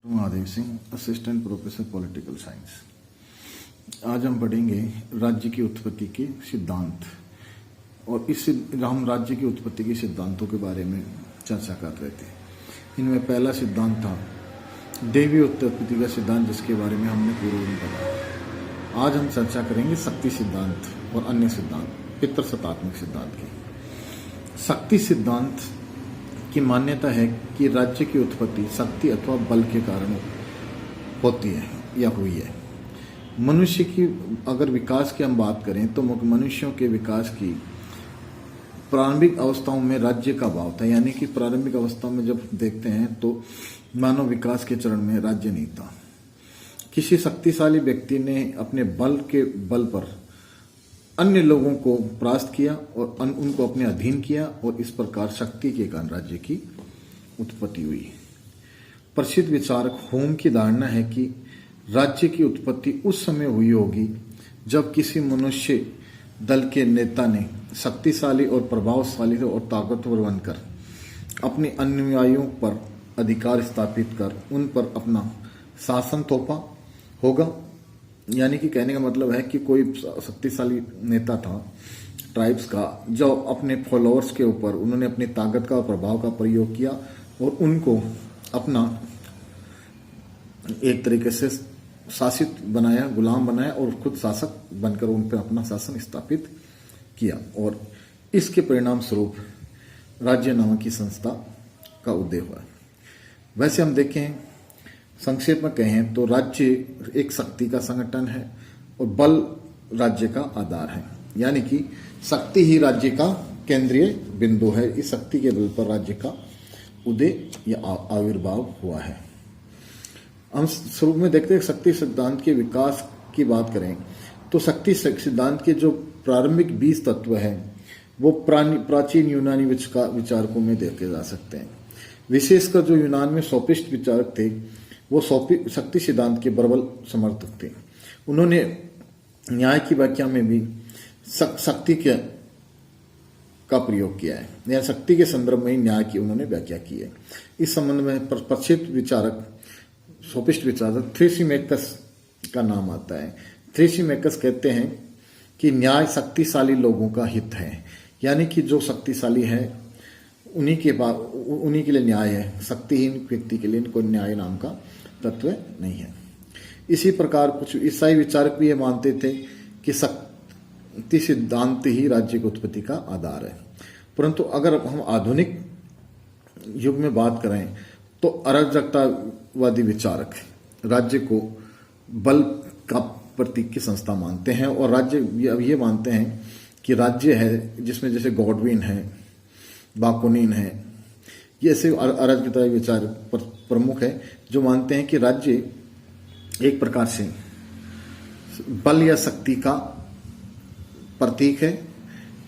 Mahadev Singh, assistant professor political science. आज हम पढ़ेंगे राज्य की उत्पत्ति के सिद्धांत और हम राज्य की उत्पत्ति के सिद्धांतों के बारे में चर्चा कर रहे थे। इनमें पहला सिद्धांत था देवी उत्पत्ति का सिद्धांत, जिसके बारे में हमने पूर्व में पढ़ा। आज हम चर्चा करेंगे शक्ति सिद्धांत और अन्य सिद्धांत, पितृसत्तात्मक सिद्धांत की। शक्ति सिद्धांत की मान्यता है कि राज्य की उत्पत्ति शक्ति अथवा बल के कारण होती है या हुई है। मनुष्य की अगर विकास की हम बात करें तो मनुष्यों के विकास की प्रारंभिक अवस्थाओं में राज्य का अभाव था, यानी कि प्रारंभिक अवस्था में जब देखते हैं तो मानव विकास के चरण में राज्य नहीं था। किसी शक्तिशाली व्यक्ति ने अपने बल के बल पर अन्य लोगों को परास्त किया और उनको अपने अधीन किया और इस प्रकार शक्ति के कारण राज्य की उत्पत्ति हुई। प्रसिद्ध विचारक होम की धारणा है कि राज्य की उत्पत्ति उस समय हुई होगी जब किसी मनुष्य दल के नेता ने शक्तिशाली और प्रभावशाली और ताकतवर बनकर अपने अनुयायियों पर अधिकार स्थापित कर उन पर अपना शासन थोपा होगा। यानी कि कहने का मतलब है कि कोई शक्तिशाली नेता था ट्राइब्स का, जो अपने फॉलोअर्स के ऊपर उन्होंने अपनी ताकत का प्रभाव का प्रयोग किया और उनको अपना एक तरीके से शासित बनाया, गुलाम बनाया और खुद शासक बनकर उन पर अपना शासन स्थापित किया। और इसके परिणाम स्वरूप राज्य नामक की संस्था का उदय हुआ। वैसे हम देखें, संक्षेप में कहें तो राज्य एक शक्ति का संगठन है और बल राज्य का आधार है, यानी कि शक्ति ही राज्य का केंद्रीय बिंदु है। इस शक्ति के बल पर राज्य का उदय या आविर्भाव हुआ है। हम शुरू में देखते हैं शक्ति सिद्धांत के विकास की बात करें तो शक्ति सिद्धांत के जो प्रारंभिक 20 तत्व हैं वो प्राचीन यूनानी विचारकों में देखे जा सकते हैं। विशेषकर जो यूनान में सोफिस्ट विचारक थे वो शक्ति सिद्धांत के प्रबल समर्थक थे। उन्होंने न्याय की व्याख्या में भी शक्ति का प्रयोग किया है, या शक्ति के संदर्भ में ही न्याय की उन्होंने व्याख्या की है। इस संबंध में प्रसिद्ध विचारक सोफिस्ट विचारक थ्रेसिमेकस का नाम आता है। थ्रेसिमेकस कहते हैं कि न्याय शक्तिशाली लोगों का हित है, यानी कि जो शक्तिशाली है उन्हीं के लिए न्याय है, शक्तिहीन व्यक्ति के लिए कोई न्याय नाम का तत्व नहीं है। इसी प्रकार कुछ ईसाई विचारक भी ये मानते थे कि शक्ति सिद्धांत ही राज्य की उत्पत्ति का आधार है। परंतु अगर हम आधुनिक युग में बात करें तो अराजकतावादी विचारक राज्य को बल का प्रतीक की संस्था मानते हैं और राज्य ये मानते हैं कि राज्य है जिसमें जैसे गॉडविन है, बाकुनिन है, ये ऐसे अराजकता विचार प्रमुख है जो मानते हैं कि राज्य एक प्रकार से बल या शक्ति का प्रतीक है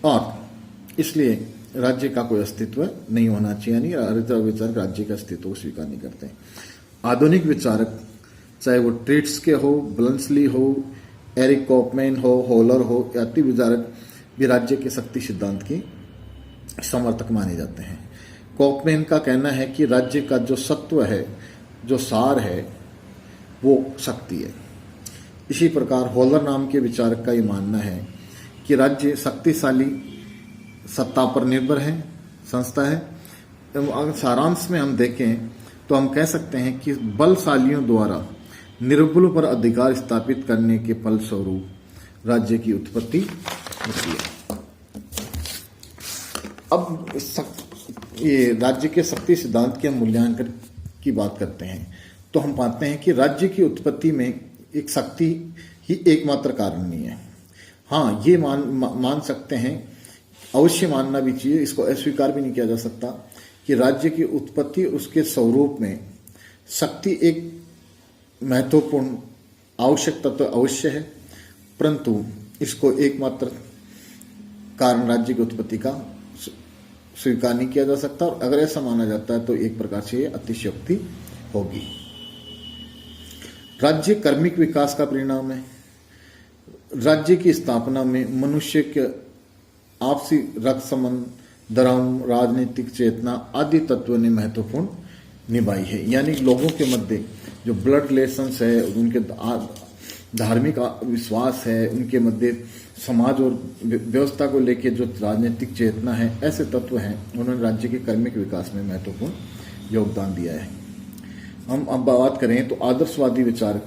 और इसलिए राज्य का कोई अस्तित्व नहीं होना चाहिए, यानी अराजकता विचारक राज्य का अस्तित्व को स्वीकार नहीं करते हैं। आधुनिक विचारक चाहे वो ट्रीट्स के हो, ब्लंसली हो, एरिक कॉपमैन हो, हॉलर हो, यात्री विचारक भी राज्य के शक्ति सिद्धांत की समर्थक माने जाते हैं। कॉपमैन का कहना है कि राज्य का जो सत्व है, जो सार है, वो शक्ति है। इसी प्रकार हॉलर नाम के विचारक का ये मानना है कि राज्य शक्तिशाली सत्ता पर निर्भर है, संस्था है। अगर सारांश में हम देखें तो हम कह सकते हैं कि बलशालियों द्वारा निर्बलों पर अधिकार स्थापित करने के फलस्वरूप राज्य की उत्पत्ति होती है। अब ये राज्य के शक्ति सिद्धांत के मूल्यांकन की बात करते हैं तो हम पाते हैं कि राज्य की उत्पत्ति में एक शक्ति ही एकमात्र कारण नहीं है। हाँ, ये मान सकते हैं, अवश्य मानना भी चाहिए, इसको अस्वीकार भी नहीं किया जा सकता कि राज्य की उत्पत्ति उसके स्वरूप में शक्ति एक महत्वपूर्ण आवश्यक तत्व अवश्य है, परंतु इसको एकमात्र कारण राज्य की उत्पत्ति का स्वीकार नहीं किया जा सकता। और अगर ऐसा माना जाता है तो एक प्रकार से ये अतिशयोक्ति होगी। राज्य कर्मिक विकास का परिणाम है। राज्य की स्थापना में मनुष्य के आपसी रक्त संबंध, धर्म, राजनीतिक चेतना आदि तत्वों ने महत्वपूर्ण निभाई है, यानी लोगों के मध्य जो ब्लड रिलेशंस है, उनके धार्मिक विश्वास है, उनके मध्य समाज और व्यवस्था को लेकर जो राजनीतिक चेतना है, ऐसे तत्व हैं, उन्होंने राज्य के कर्मिक विकास में महत्वपूर्ण योगदान दिया है। हम अब बात करें तो आदर्शवादी विचार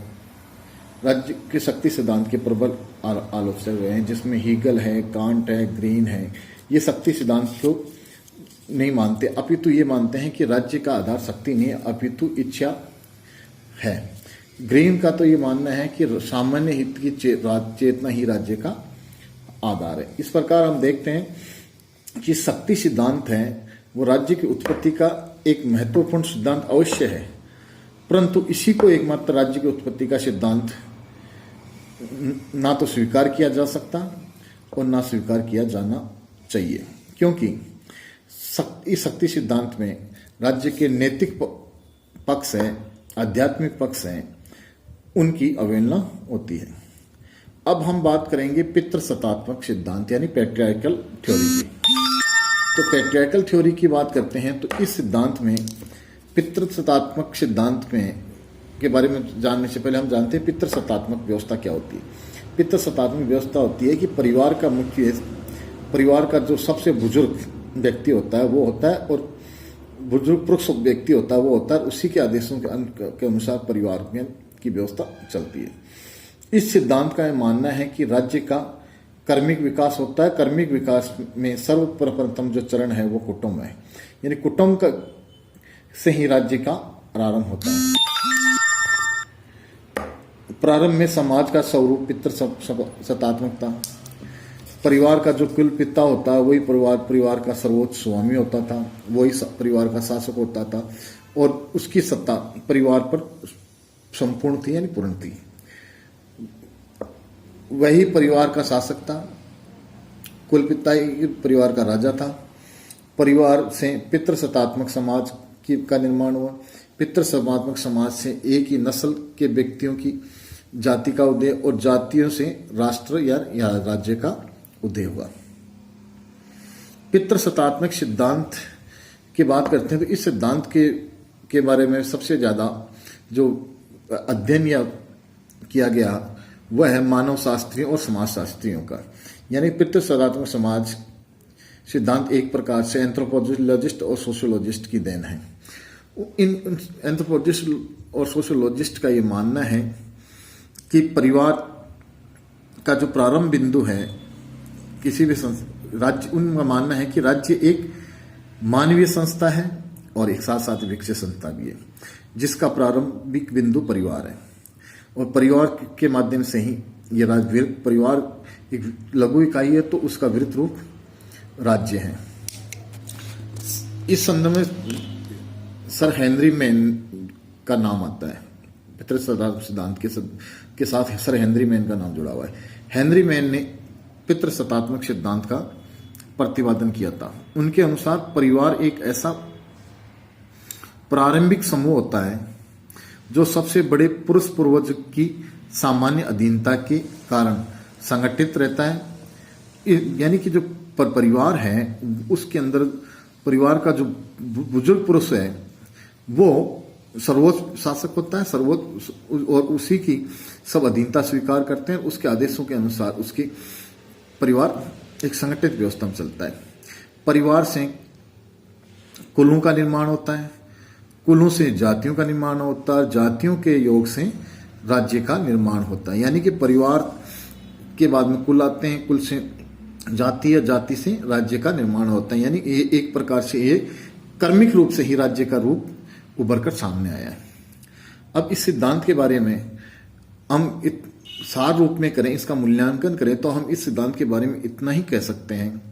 राज्य के शक्ति सिद्धांत के प्रबल आलोचक हुए हैं, जिसमें हीगल है, कांट है, ग्रीन है। ये शक्ति सिद्धांत को नहीं मानते, अपितु ये मानते हैं कि राज्य का आधार शक्ति नहीं है, अपितु इच्छा है। ग्रीन का तो ये मानना है कि सामान्य हित की चेतना ही राज्य का आधार है। इस प्रकार हम देखते हैं कि शक्ति सिद्धांत है वो राज्य की उत्पत्ति का एक महत्वपूर्ण सिद्धांत अवश्य है, परंतु इसी को एकमात्र राज्य की उत्पत्ति का सिद्धांत ना तो स्वीकार किया जा सकता और ना स्वीकार किया जाना चाहिए, क्योंकि इस शक्ति सिद्धांत में राज्य के नैतिक पक्ष हैं, आध्यात्मिक पक्ष हैं, उनकी अवहेलना होती है। अब हम बात करेंगे पितृसत्तात्मक सिद्धांत यानी पैट्रियार्कल थ्योरी की। तो पैट्रियार्कल थ्योरी की बात करते हैं तो इस सिद्धांत में पितृसत्तात्मक सिद्धांत में के बारे में जानने से पहले हम जानते हैं पितृसत्तात्मक व्यवस्था क्या होती है। पितृसत्तात्मक व्यवस्था होती है कि परिवार का मुख्य, परिवार का जो सबसे बुजुर्ग व्यक्ति होता है वो होता है, और बुजुर्ग पुरुष व्यक्ति होता है वो होता है, उसी के आदेशों के अनुसार परिवार में की व्यवस्था चलती है। इस सिद्धांत का मानना है कि राज्य का कर्मिक विकास होता है। कर्मिक विकास में सर्वप्रथम जो चरण है वो कुटुंब है, यानी कुटुंब का से ही राज्य का प्रारंभ होता है। प्रारंभ में समाज का स्वरूप पितृसत्तात्मकता, परिवार का जो कुल पिता होता है वही परिवार का सर्वोच्च स्वामी होता था, वही परिवार का शासक होता था, और उसकी सत्ता परिवार पर संपूर्ण थी यानी पूर्ण थी। वही परिवार का शासक था, कुल पिता ही परिवार का राजा था। परिवार से पितृसत्तात्मक समाज का निर्माण हुआ। पितृसत्तात्मक समाज से एक ही नस्ल के व्यक्तियों की जाति का उदय और जातियों से राष्ट्र या राज्य का उदय हुआ। पितृसत्तात्मक सिद्धांत की बात करते हैं तो इस सिद्धांत के बारे में सबसे ज्यादा जो अध्ययन या किया गया वह है मानव शास्त्रियों और समाजशास्त्रियों का, यानी पितृसत्तात्मक समाज सिद्धांत एक प्रकार से एंथ्रोपोलॉजिस्ट और सोशियोलॉजिस्ट की देन है। इन एंथ्रोपोलॉजिस्ट और सोशियोलॉजिस्ट का ये मानना है कि परिवार का जो प्रारंभ बिंदु है किसी भी राज्य, उनका मानना है कि राज्य एक मानवीय संस्था है और एक साथ साथ विकसित संस्था भी है, जिसका प्रारंभिक बिंदु परिवार है, और परिवार के माध्यम से ही ये राज्य, परिवार एक लघु इकाई है तो उसका विरत रूप राज्य है। इस संदर्भ में सर हेनरी मैन का नाम आता है। पितृसत्तात्मक सिद्धांत के साथ सर हेनरी मैन का नाम जुड़ा हुआ है। हेनरी मैन ने पितृसत्तात्मक सिद्धांत का प्रतिपादन किया था। उनके अनुसार परिवार एक ऐसा प्रारंभिक समूह होता है जो सबसे बड़े पुरुष पूर्वज की सामान्य अधीनता के कारण संगठित रहता है, यानी कि जो परिवार है उसके अंदर परिवार का जो बुजुर्ग पुरुष है वो सर्वोच्च शासक होता है, सर्वोच्च, और उसी की सब अधीनता स्वीकार करते हैं। उसके आदेशों के अनुसार उसके परिवार एक संगठित व्यवस्था में चलता है। परिवार से कुलों का निर्माण होता है, कुलों से जातियों का निर्माण होता है, जातियों के योग से राज्य का निर्माण होता है, यानी कि परिवार के बाद में कुल आते हैं, कुल से जाति या जाति से राज्य का निर्माण होता है, यानी ये एक प्रकार से ये कर्मिक रूप से ही राज्य का रूप उभर कर सामने आया है। अब इस सिद्धांत के बारे में हम सार रूप में करें, इसका मूल्यांकन करें तो हम इस सिद्धांत के बारे में इतना ही कह सकते हैं,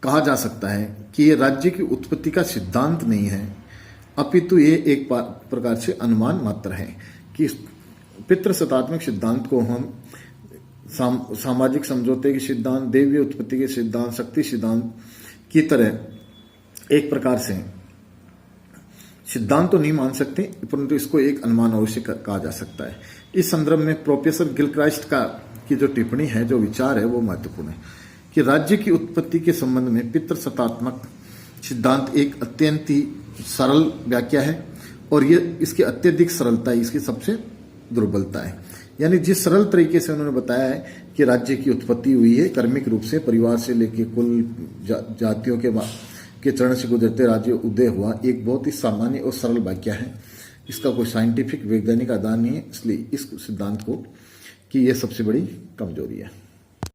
कहा जा सकता है कि ये राज्य की उत्पत्ति का सिद्धांत नहीं है, अपितु ये एक प्रकार से अनुमान मात्र है कि पितृसत्तात्मक सिद्धांत को हम सामाजिक समझौते के सिद्धांत, दैवीय उत्पत्ति के सिद्धांत, शक्ति सिद्धांत की तरह एक प्रकार से सिद्धांत तो नहीं मान सकते, परंतु इसको एक अनुमान अवश्य कहा जा सकता है। इस संदर्भ में प्रोफेसर गिलक्राइस्ट की जो टिप्पणी है, जो विचार है, वो महत्वपूर्ण है कि राज्य की उत्पत्ति के संबंध में पितृसत्तात्मक सिद्धांत एक अत्यंत ही सरल व्याख्या है और ये इसकी अत्यधिक सरलता ही इसकी सबसे दुर्बलता है। यानी जिस सरल तरीके से उन्होंने बताया है कि राज्य की उत्पत्ति हुई है कर्मिक रूप से, परिवार से लेकर कुल जातियों के चरण से गुजरते राज्य उदय हुआ, एक बहुत ही सामान्य और सरल वाक्य है। इसका कोई साइंटिफिक वैज्ञानिक आधार नहीं है, इसलिए इस सिद्धांत को कि यह सबसे बड़ी कमजोरी है।